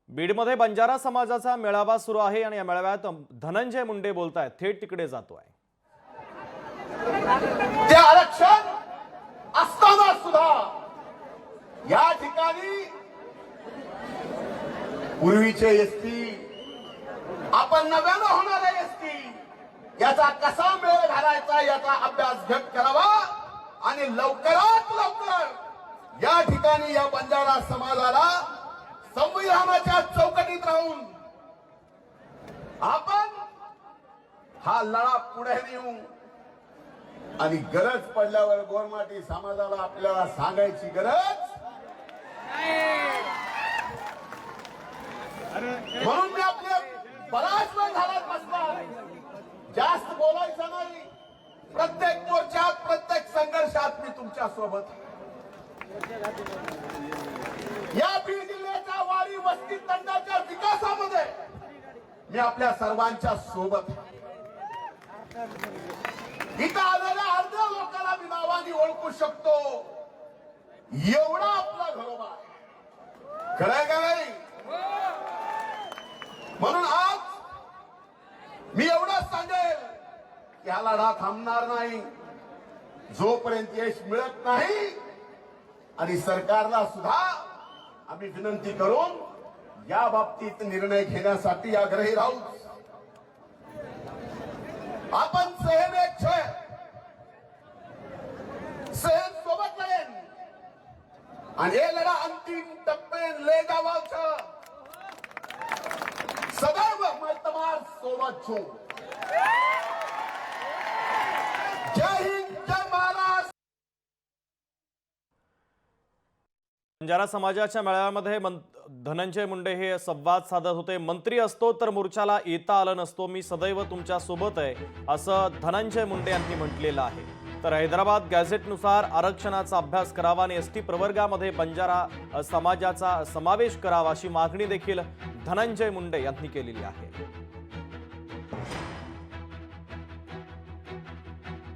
बीडमध्ये बंजारा समाजाचा मेळावा सुरू आहे आणि या मेळाव्यात धनंजय मुंडे बोलतायत। थेट तिकडे जातोय। ते आरक्षण असताना सुद्धा या ठिकाणी पूर्वीचे एसटी आपण नव्यानं होणारे एसटी याचा कसा मेळ घालायचा याचा अभ्यास घट करावा आणि लवकरात लवकर या ठिकाणी या बंजारा समाजाला संविधानाच्या चौकटीत राहून आपण हा लढा पुढे नेऊ आणि गरज पडल्यावर गोरमाटी समाजाला आपल्याला सांगायची गरज म्हणून मी आपले बराच वेळ झाला बसला जास्त बोलायचं नाही। प्रत्येक मोर्चात प्रत्येक संघर्षात मी तुमच्या सोबत या बीड जिल्ह्याच्या वाडी वस्ती तंडाच्या विकासामध्ये मी आपल्या सर्वांच्या सोबत इथं आलेल्या अर्ध्या लोकांना मी नावाने ओळखू शकतो एवढा आपला घरोबा आहे। कळय का नाही? म्हणून आज मी एवढंच सांगेल की हा लढा थांबणार नाही जोपर्यंत यश मिळत नाही आणि सरकारला सुद्धा आम्ही विनंती करून या बाबतीत निर्णय घेण्यासाठी आग्रही राहू। आपण सहन सोबत लढेन आणि हे लढा अंतिम टप्प्यात ले जावाचं सदैव मैं तुम्हार सोबत छू। जय हिंद जय महाराष्ट्र। बंजारा समाजाच्या मेळाव्यामध्ये धनंजय मुंडे हे संवाद साधत होते। मंत्री असतो तर मोर्चाला येता आलं नसतो, मी सदैव तुमच्या सोबत आहे असं धनंजय मुंडे यांनी म्हटलेलं आहे। तर हैदराबाद गॅझेटनुसार आरक्षणाचा अभ्यास करावा आणि एसटी प्रवर्गामध्ये बंजारा समाजाचा समावेश करावा अशी मागणी देखील धनंजय मुंडे यांनी केलेली आहे।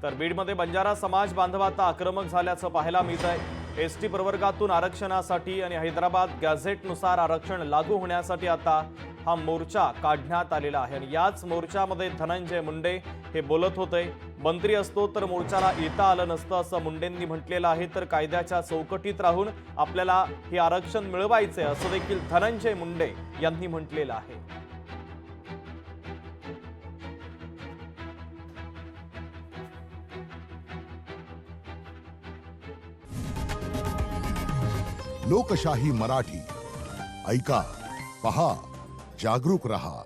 तर बीडमध्ये बंजारा समाज बांधव आता आक्रमक झाल्याचं पाहायला मिळतंय। एसटी प्रवर्गातून आरक्षणासाठी आणि हैदराबाद गॅझेटनुसार आरक्षण लागू होण्यासाठी आता हा मोर्चा काढण्यात आलेला आहे आणि याच मोर्चामध्ये धनंजय मुंडे हे बोलत होते। मंत्री असतो तर मोर्चाला येता आलं नसतं असं मुंडेंनी म्हटलेलं आहे। तर कायद्याच्या चौकटीत राहून आपल्याला हे आरक्षण मिळवायचे असं देखील धनंजय मुंडे यांनी म्हटलेलं आहे। लोकशाही मराठी ऐका, पहा, जागरूक रहा।